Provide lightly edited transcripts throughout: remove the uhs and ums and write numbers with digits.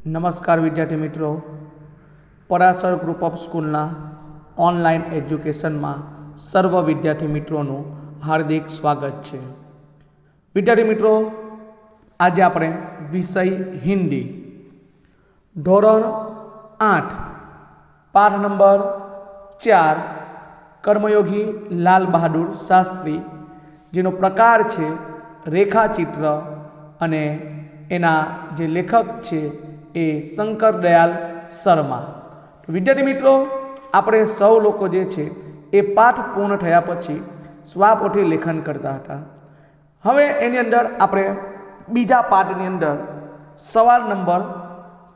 नमस्कार विद्यार्थी मित्रों, पराशर ग्रुप ऑफ स्कूलना ऑनलाइन एज्युकेशन में सर्व विद्यार्थी मित्रों हार्दिक स्वागत है। विद्यार्थी मित्रों, आज आपणे विषय हिंदी धोरण 8 पाठ नंबर 4 कर्मयोगी लाल बहादुर शास्त्री जेनो प्रकार है रेखाचित्र अने एना जे लेखक है ए शंकर दयाल शर्मा। तो विद्यार्थी मित्रों, आपणे सौ लोग जे छे ए पाठ पूर्ण थया पछी स्वापोथी लेखन करता था। हवे एनी अंदर आपणे बीजा पाठनी अंदर सवाल नंबर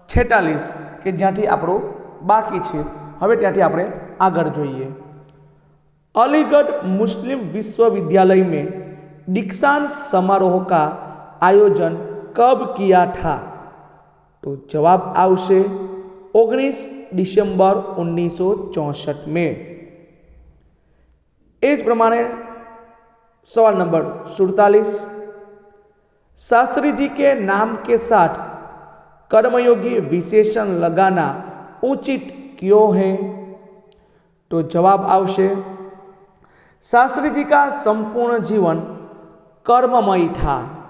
46 के ज्यांथी आपणो बाकी छे हवे त्यांथी आपणे आगळ जोईए। अलीगढ़ मुस्लिम विश्वविद्यालय में दीक्षांत समारोह का आयोजन कब किया था? तो जवाब आवशे 19 दिसंबर 1964 में। एज प्रमाणे सवाल नंबर 47, शास्त्री जी के नाम के साथ कर्मयोगी विशेषण लगाना उचित क्यों है? तो जवाब आवशे शास्त्री जी का संपूर्ण जीवन कर्ममय था।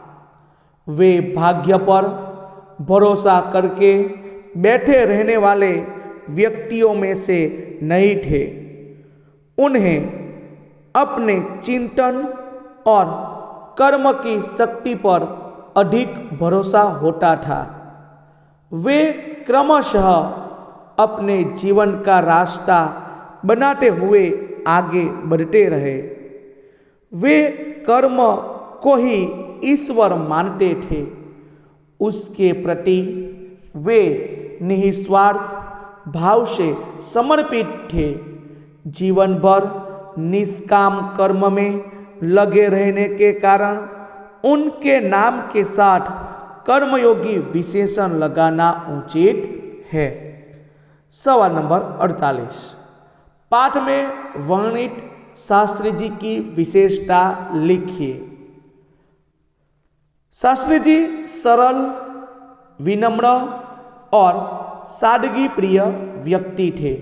वे भाग्य पर भरोसा करके बैठे रहने वाले व्यक्तियों में से नहीं थे। उन्हें अपने चिंतन और कर्म की शक्ति पर अधिक भरोसा होता था। वे क्रमशः अपने जीवन का रास्ता बनाते हुए आगे बढ़ते रहे। वे कर्म को ही ईश्वर मानते थे। उसके प्रति वे निस्वार्थ भाव से समर्पित थे। जीवन भर निष्काम कर्म में लगे रहने के कारण उनके नाम के साथ कर्मयोगी विशेषण लगाना उचित है। सवाल नंबर 48, पाठ में वर्णित शास्त्री जी की विशेषता लिखिए। शास्त्री जी सरल, विनम्र और सादगी प्रिय व्यक्ति थे।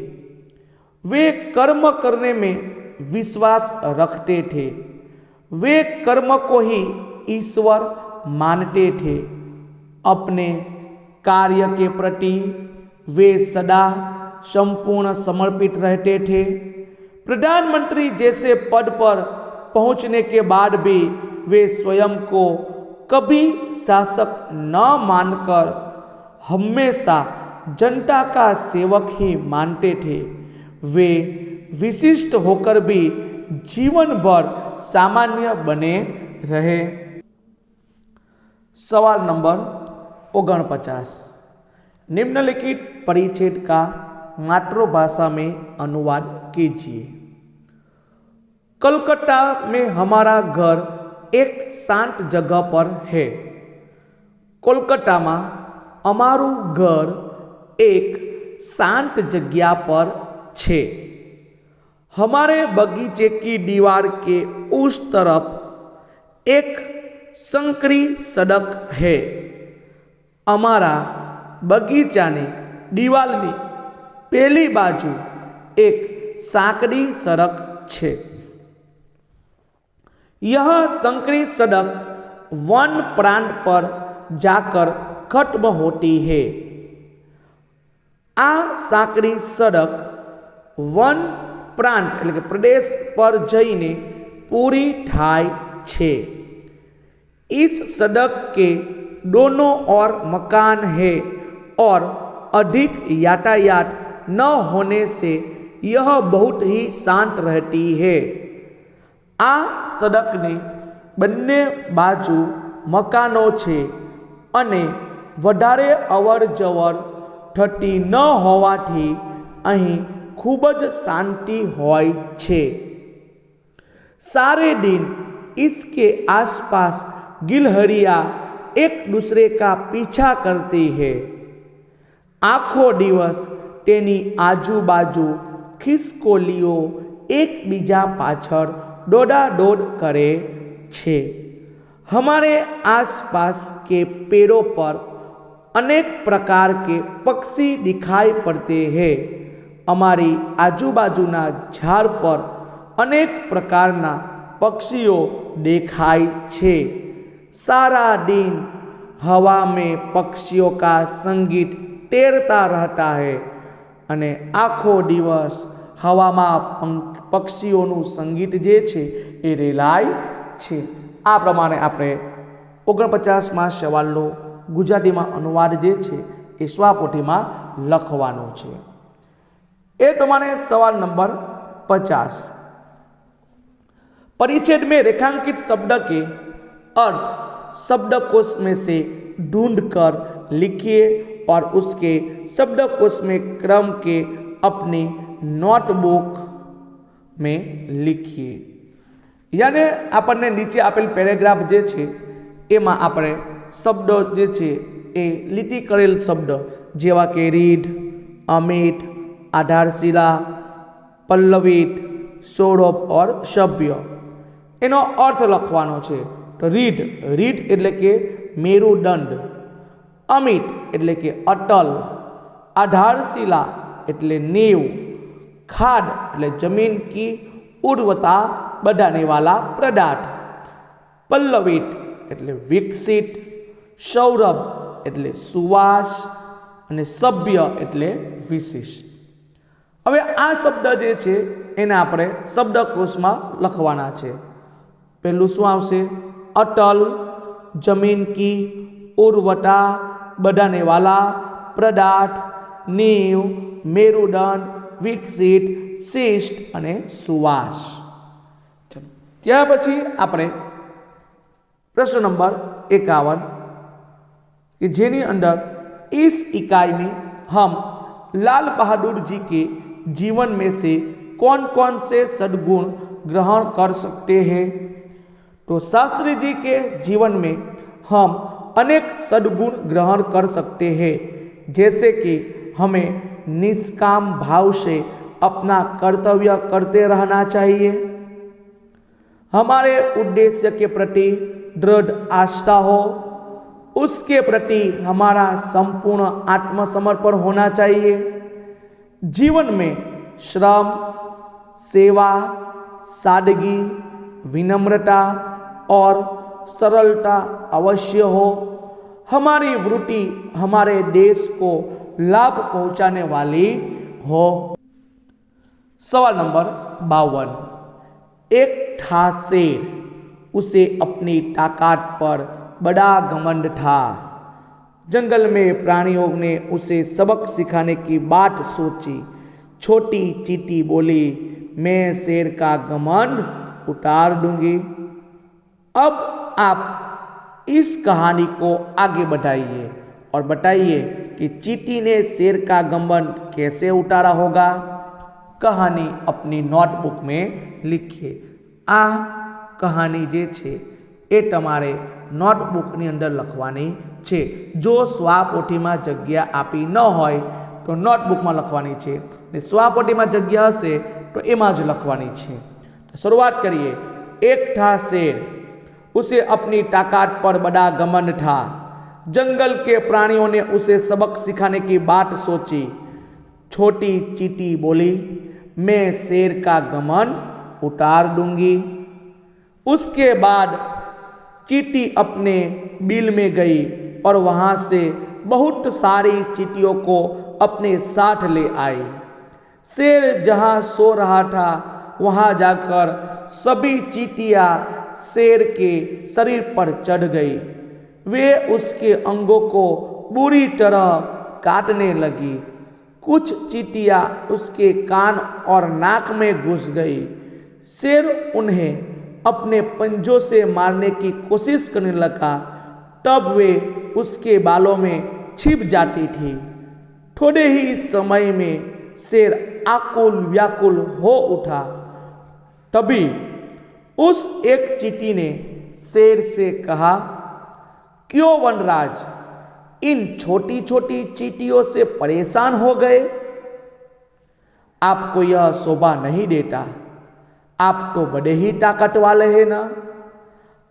वे कर्म करने में विश्वास रखते थे। वे कर्म को ही ईश्वर मानते थे। अपने कार्य के प्रति वे सदा संपूर्ण समर्पित रहते थे। प्रधानमंत्री जैसे पद पर पहुंचने के बाद भी वे स्वयं को कभी शासक न मानकर हमेशा जनता का सेवक ही मानते थे। वे विशिष्ट होकर भी जीवन भर सामान्य बने रहे। सवाल नंबर 49, निम्नलिखित परिच्छेद का मातृभाषा में अनुवाद कीजिए। कलकत्ता में हमारा घर एक शांत जगह पर है। कोलकाता में अमारू घर एक शांत जगह पर छे। हमारे बगीचे की दीवार के उस तरफ एक संकरी सड़क है। अमारा बगीचा ने दीवार ने पहली बाजू एक सांकड़ी सड़क छे। यह संकरी सड़क वन प्रांत पर जाकर खत्म होती है। आ सांकड़ी सड़क वन प्रांत એટલે કે प्रदेश पर जईने पूरी थाय छे। इस सड़क के दोनों ओर मकान है और अधिक यातायात न होने से यह बहुत ही शांत रहती है। आ सड़क ने बन्ने बाजू मकानो छे अने वधारे अवर जवर थती न होवाथी अहीं खूब ज शांति होय छे। सारे दिन इसके आसपास गिलहरियां एक दूसरे का पीछा करती है। आखो दिवस तेनी आजूबाजू खिसकोलीओ एक बीजा पाछळ दौड़ा-दौड़ करे छे। हमारे आसपास के पेड़ों पर अनेक प्रकार के पक्षी दिखाई पड़ते हैं। અમારી આજુબાજુના ઝાડ પર અનેક પ્રકારના પક્ષીઓ દેખાય છે। सारा दिन हवा में पक्षियों का संगीत तेरता रहता है અને આખો દિવસ હવામાં પક્ષીઓનું સંગીત જે છે એ રેલાય છે। આ પ્રમાણે આપણે 49મા સવાલનો ગુજરાતીમાં અનુવાદ જે છે એ સ્વાપોથીમાં લખવાનો છે। ए प्रमाणे सवाल नंबर 50, परिच्छेद में रेखांकित शब्द के अर्थ शब्दकोश में से ढूंढकर लिखिए और उसके शब्दकोश में क्रम के अपनी नोटबुक में लिखिए। यानी आपने नीचे आपेल पेरेग्राफ जे छे एमां आपणे शब्दो जे छे ए લીટી करेल शब्द जेवा के रीड, अमित, आधारशिला, पल्लवित, सौरभ और सभ्य एनो अर्थ लखवानो छे। तो रीड, रीड एटले के मेरुदंड, अमित एटले के अटल, आधारशिला एटले नींव, खाद एटले जमीन की उर्वरता बढ़ाने वाला पदार्थ, पल्लवित एटले विकसित, सौरभ एटले सुवास અને સભ્ય એટલે વિશિષ્ટ। હવે આ શબ્દ જે છે એને આપણે શબ્દકોશમાં લખવાના છે। પહેલું શું આવશે? અટલ, જમીન की उर्वरता बढ़ाने वाला पदार्थ, नींव, मेरुदंड, विकसित, शिष्ट અને સુવાસ। ચલો ત્યાર પછી આપણે પ્રશ્ન નંબર 51 કે જેની અંદર इस इकाई में हम लाल बहादुर जी के जीवन में से कौन कौन से सद्गुण ग्रहण कर सकते हैं? तो शास्त्री जी के जीवन में हम अनेक सद्गुण ग्रहण कर सकते हैं, जैसे कि हमें निष्काम भाव से अपना कर्तव्य करते रहना चाहिए, हमारे उद्देश्य के प्रति दृढ़ आस्था हो, उसके प्रति हमारा संपूर्ण आत्मसमर्पण होना चाहिए, जीवन में श्रम, सेवा, सादगी, विनम्रता और सरलता अवश्य हो, हमारी वृत्ति हमारे देश को लाभ पहुंचाने वाली हो। सवाल नंबर 52, एक था शेर, उसे अपनी ताकत पर बड़ा घमंड था। जंगल में प्राणियों ने उसे सबक सिखाने की बात सोची। छोटी चींटी बोली, मैं शेर का घमंड उतार दूंगी। अब आप इस कहानी को आगे बढ़ाइए और बताइए कि चींटी ने शेर का घमंड कैसे उतारा होगा। कहानी अपनी नोटबुक में लिखिए। आ कहानी जे छे ए तमारे नोटबुकनी अंदर लखवानी छे। जो स्वापोथी में जग्या आपी न होय तो नोटबुक में लखवानी छे, ने स्वापोथी में जग्या हशे तो एमां ज लखवानी छे। तो शुरुआत करिए। एक था शेर, उसे अपनी ताकत पर बड़ा घमंड था। जंगल के प्राणियों ने उसे सबक सिखाने की बात सोची। छोटी चींटी बोली, मैं शेर का घमंड उतार दूंगी। उसके बाद चींटी अपने बिल में गई और वहाँ से बहुत सारी चींटियों को अपने साथ ले आई। शेर जहाँ सो रहा था वहाँ जाकर सभी चींटियाँ शेर के शरीर पर चढ़ गई। वे उसके अंगों को बुरी तरह काटने लगी। कुछ चींटियाँ उसके कान और नाक में घुस गई। शेर उन्हें अपने पंजों से मारने की कोशिश करने लगा, तब वे उसके बालों में छिप जाती थी। थोड़े ही समय में शेर आकुल व्याकुल हो उठा। तभी उस एक चींटी ने शेर से कहा, क्यों वनराज, इन छोटी छोटी चींटियों से परेशान हो गए? आपको यह शोभा नहीं देता। आप तो बड़े ही ताकत वाले हैं ना,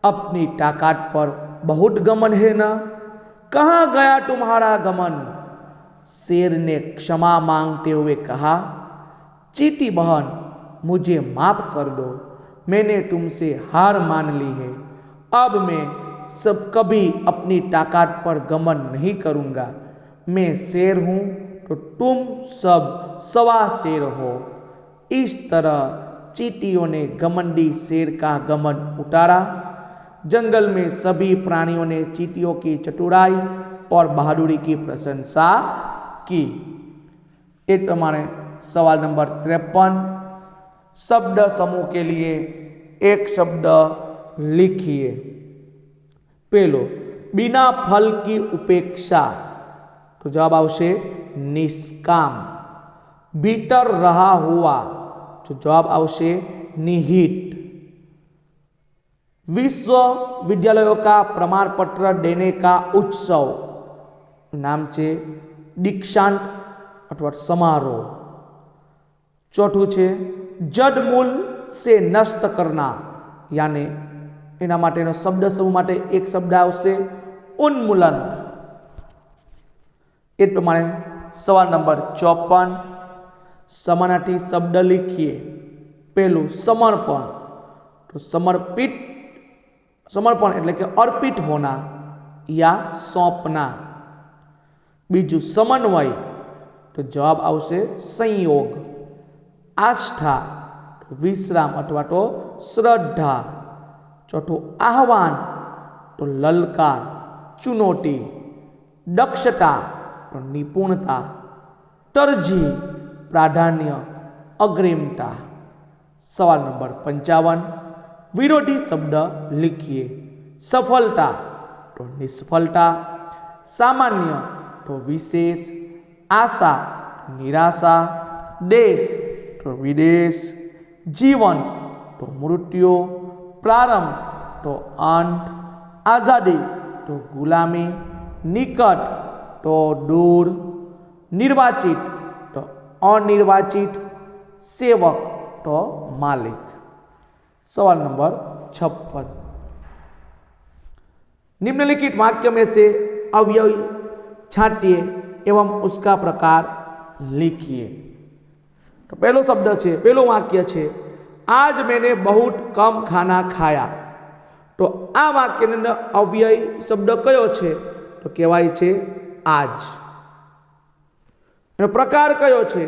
अपनी ताकत पर बहुत घमंड है ना। कहाँ गया तुम्हारा गमन? शेर ने क्षमा मांगते हुए कहा, चींटी बहन मुझे माफ कर दो, मैंने तुमसे हार मान ली है। अब मैं सब कभी अपनी ताकत पर गमन नहीं करूँगा। मैं शेर हूँ तो तुम सब सवा शेर हो। इस तरह चींटियों ने घमंडी शेर का गमन उतारा। जंगल में सभी प्राणियों ने चींटियों की चतुराई और बहादुरी की प्रशंसा की। एक प्रमाणे सवाल नंबर 53, शब्द समूह के लिए एक शब्द लिखिए। पहलो, बिना फल की उपेक्षा, तो जवाब आवशे निष्काम। भीतर रहा हुआ, तो जवाब आवशे निहित। विश्वविद्यालयों का प्रमाण पत्र देने का उत्सव, नाम छे दीक्षांत अथवा समारोह। चौथું છે જડમૂળ से नष्ट करना, यानी एना माटेनो शब्द समूह माटे एक शब्द आवशे उन्मूलन। ए प्रमाणे सवाल नंबर 54, समानार्थी शब्द लिखिए। पहलू समर्पण, तो समर्पण एटले के अर्पित होना या सौंपना। बीजू समन्वय, तो जवाब आवशे संयोग। आस्था, तो विश्राम अथवा तो श्रद्धा। चौथो आह्वान, तो ललकार चुनौती। दक्षता, तो निपुणता। तरजीह, प्राधान्य अग्रिमता। सवाल नंबर 55, विरोधी शब्द लिखिए। सफलता, तो निष्फलता। सामान्य, तो विशेष। आशा, तो निराशा। देश, तो विदेश। जीवन, तो मृत्यु। प्रारंभ, तो अंत। आजादी, तो गुलामी। निकट, तो दूर। निर्वाचित, तो अनिर्वाचित। सेवक, तो मालिक। सवाल नंबर 56, निम्नलिखित वाक्य में से अव्यय छांटिए एवं उसका प्रकार लिखिए। तो पहलो शब्द है, पहलो वाक्य है, आज मैंने बहुत कम खाना खाया। तो आ वाक्य ने अव्यय शब्द कयो छे? तो कहेवाय छे आज। एनो प्रकार कयो छे?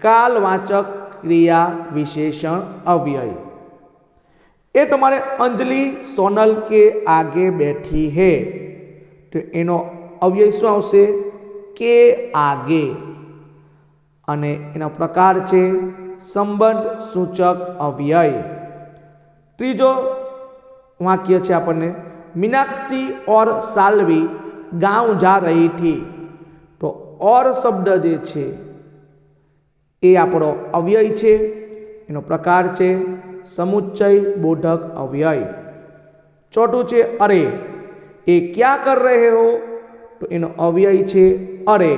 कालवाचक क्रिया विशेषण अव्यय। ए तुम्हारे अंजलि सोनल के आगे बैठी है, तो एनो अव्यय शुं आवशे? के आगे। अने एनो प्रकार छे संबंध सूचक अव्यय। त्रीजो वाक्य छे आपने, मीनाक्षी और साल्वी गांव जा रही थी। तो और शब्द जे छे ए आपणो अव्यय छे। एनो प्रकार छे समुच्चय बोधक अव्यय। चौथुं छे अरे, ए क्या कर रहे हो? तो एनो अव्यय छे अरे।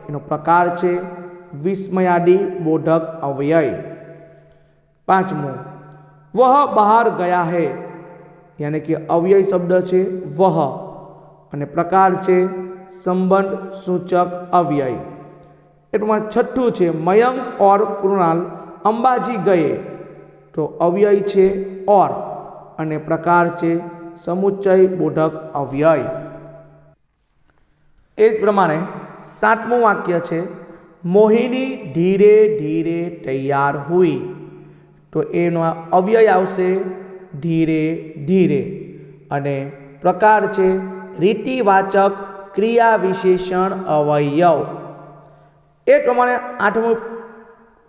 एनो प्रकार छे विस्मयादि बोधक अव्यय। पांचमो, वह बाहर गया है, यानी कि अव्यय शब्द छे वह, अने प्रकार छे संबंध सूचक अव्यय। एटमां छठ्ठुं छे मयंक और कृणाल अंबाजी गए। तो अव्यय छे और, अने प्रकार छे समुच्चय बोधक अव्यय। एक प्रमाणे सातमું वाक्य छे, मोहिनी धीरे धीरे तैयार हुई। तो एनो अव्यय आवशे धीरे धीरे, अने प्रकार छे रीतिवाचक क्रिया विशेषण अवयव। ए प्रमाणे आठमुं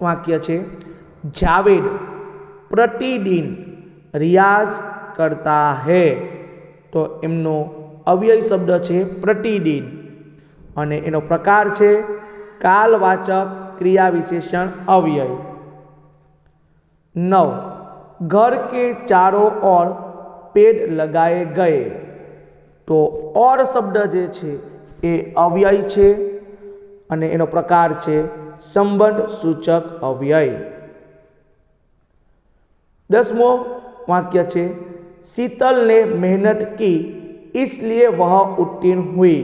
वाक्य छे, जावेद प्रतिदिन रियाज करता है। तो एमनो अव्यय शब्द छे प्रतिदिन, अने एनो प्रकार छे कालवाचक क्रिया विशेषण अव्यय। 9, घर के चारों ओर पेड़ लगाए गए। तो और शब्द जे छे ए अव्यय छे, अने एनो प्रकार छे संबंध सूचक अव्यय। 10मो वाक्य छे, शीतल ने मेहनत की इसलिए वह उत्तीर्ण हुई।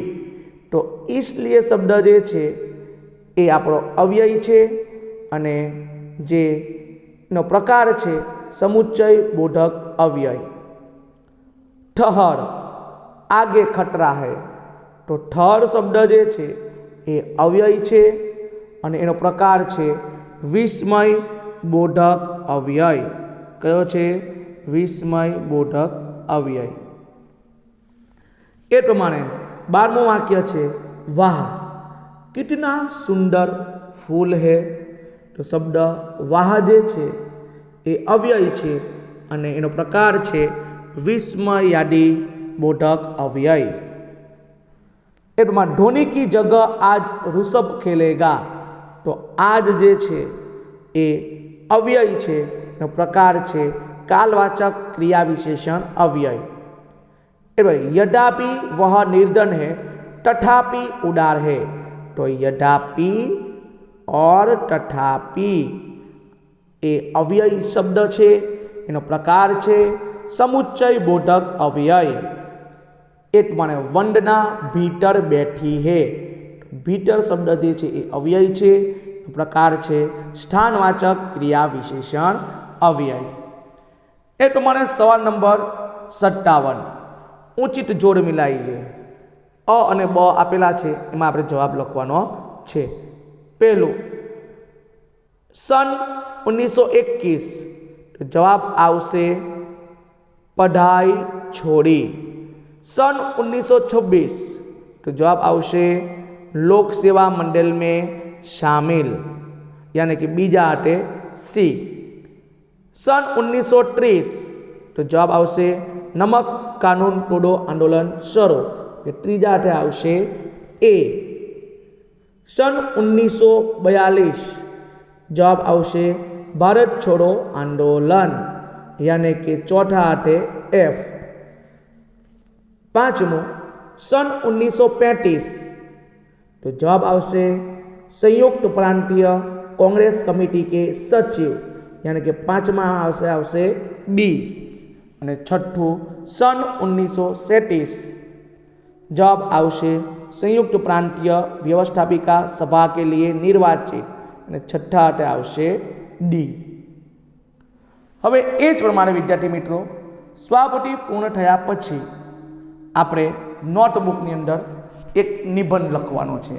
तो इसलिए शब्द जे छे ए आपणो अव्यय छे अने जे नो प्रकार छे समुच्चय बोधक अव्यय। ठहर, आगे खतरा है। तो ठहर शब्द जे छे ए अव्यय छे अने एनो प्रकार छे विस्मय बोधक अव्यय। कयो छे? विस्मय बोधक अव्यय। ए प्रमाणे 12मुं वाक्य छे वाह कितना सुंदर फूल है। तो शब्द वाह जे छे ए अव्यय छे अने एनो प्रकार छे विस्मयादि बोधक अव्यय। ए प्रमाणे धोनी की जगह आज ऋषभ खेलेगा। तो आज जे छे ए अव्यय छे, एनो प्रकार छे कालवाचक क्रिया विशेषण अव्यय। यद्यपि वह निर्धन है तथापि उदार है। तो यद्यपि और तथापि ए अव्यय शब्द छे, एनो प्रकार छे समुच्चय बोधक अव्यय। एक माने वंदना भीतर बैठी है। भीतर शब्द जे छे ए अव्यय छे, प्रकार छे स्थानवाचक क्रिया विशेषण अव्यय। ए प्रमाणे सवाल नंबर 57 उचित जोड़ मिलाइए। अ अने ब आपेला छे, एमां आपणे जवाब लखवानो छे। पहेलुं सन 1921। तो जवाब आवशे पढ़ाई छोड़ी। सन 1926। तो जवाब आवशे लोक सेवा मंडल में शामिल, यानी कि बीजा हाथे सी। सन 1930। तो जवाब आवशे नमक कानून तोड़ो आंदोलन शरू, के त्रीजा हाथे आवशे ए। सन 1942। जवाब आवशे भारत छोड़ो आंदोलन, यानी कि चौथा हाथे एफ। पांचमो सन 1935। तो जवाब आवशे संयुक्त प्रांतीय कांग्रेस कमिटी के सचिव, यानी कि पांचमा आवशे बी। अने छठू सन 1937। जवाब आवशे संयुक्त प्रांतीय व्यवस्थापिका सभा के लिए निर्वाचित, अने छठा हाथे आवशे डी। हवे ए ज प्रमाणे विद्यार्थी मित्रों स्वावटी पूर्ण थया पछी आपणे नोटबुकनी अंदर एक निबंध लखवानो छे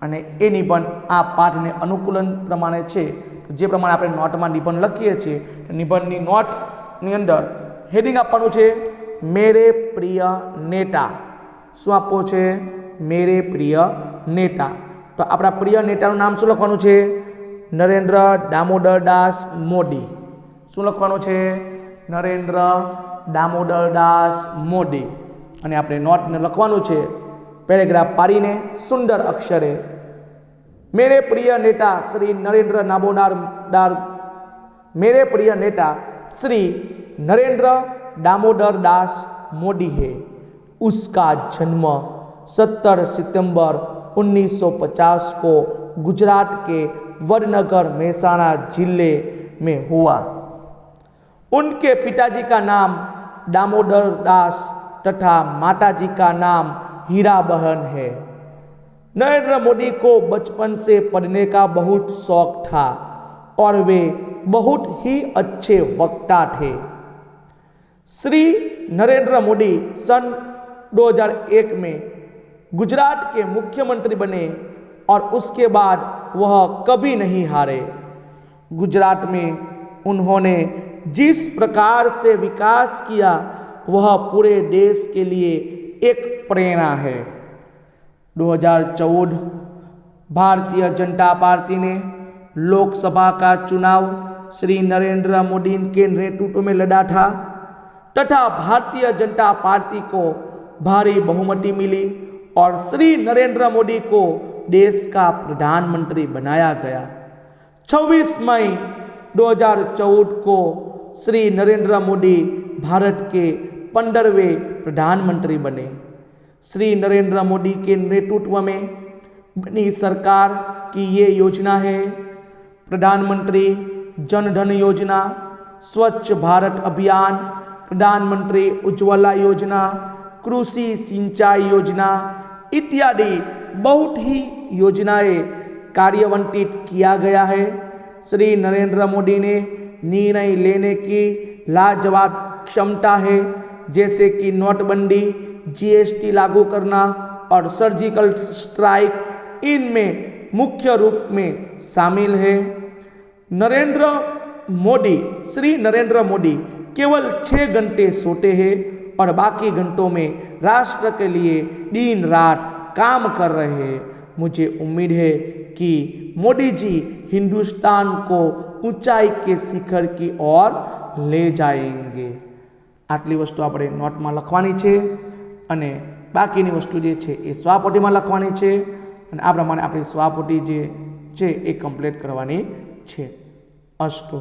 अने ए निबंध आ पाठने अनुकूलन प्रमाणे छे। जे प्रमाणे आपणे नोटमां निबंध लखीए छीए, निबंधनी नोटनी अंदर हेडिंग आपवानुं छे मेरे प्रिय नेता। शुं आपवुं छे? मेरे प्रिय नेता। तो आपणा प्रिय नेतानुं नाम शुं लखवानुं छे? नरेन्द्र दामोदर दास मोदी। शुं लखवानुं छे? नरेन्द्र दामोदर दास मोदी। अने आपणे नोटने लखवानुं छे पेरेग्राफ पाड़ीने सुंदर अक्षरे मेरे प्रिय नेता श्री नरेन्द्र मेरे प्रिय नेता श्री नरेन्द्र दामोदर दास मोदी है। उसका जन्म 17 सितंबर 1950 को गुजरात के वडनगर मेहसाणा जिले में हुआ। उनके पिताजी का नाम दामोदर दास तथा माताजी का नाम हीरा बहन है। नरेंद्र मोदी को बचपन से पढ़ने का बहुत शौक था और वे बहुत ही अच्छे वक्ता थे। श्री नरेंद्र मोदी सन 2001 में गुजरात के मुख्यमंत्री बने और उसके बाद वह कभी नहीं हारे। गुजरात में उन्होंने जिस प्रकार से विकास किया वह पूरे देश के लिए एक प्रेरणा है। 2014 भारतीय जनता पार्टी ने लोकसभा का चुनाव श्री नरेंद्र मोदी के नेतृत्व में लड़ा था तथा भारतीय जनता पार्टी को भारी बहुमति मिली और श्री नरेंद्र मोदी को देश का प्रधानमंत्री बनाया गया। 26 मई 2014 को श्री नरेंद्र मोदी भारत के 15वें प्रधानमंत्री बने। श्री नरेंद्र मोदी के नेतृत्व में बनी सरकार की ये योजना है प्रधानमंत्री जन धन योजना, स्वच्छ भारत अभियान, प्रधानमंत्री उज्ज्वला योजना, कृषि सिंचाई योजना इत्यादि बहुत ही योजनाएं कार्यान्वित किया गया है। श्री नरेंद्र मोदी ने निर्णय लेने की लाजवाब क्षमता है, जैसे कि नोटबंदी, जीएसटी लागू करना और सर्जिकल स्ट्राइक इनमें मुख्य रूप में शामिल है। श्री नरेंद्र मोदी केवल 6 घंटे सोते हैं और बाकी घंटों में राष्ट्र के लिए दिन रात काम कर रहे हैं। मुझे उम्मीद है कि मोदी जी हिंदुस्तान को ऊंचाई के शिखर की ओर ले जाएंगे। आटली वस्तु આપણે નોટમાં લખવાની છે અને બાકીની વસ્તુ જે છે એ સ્વાપોટીમાં લખવાની છે અને આ પ્રમાણે આપણી સ્વાપોટી જે છે એ કમ્પ્લીટ કરવાની છે। અસ્તુ।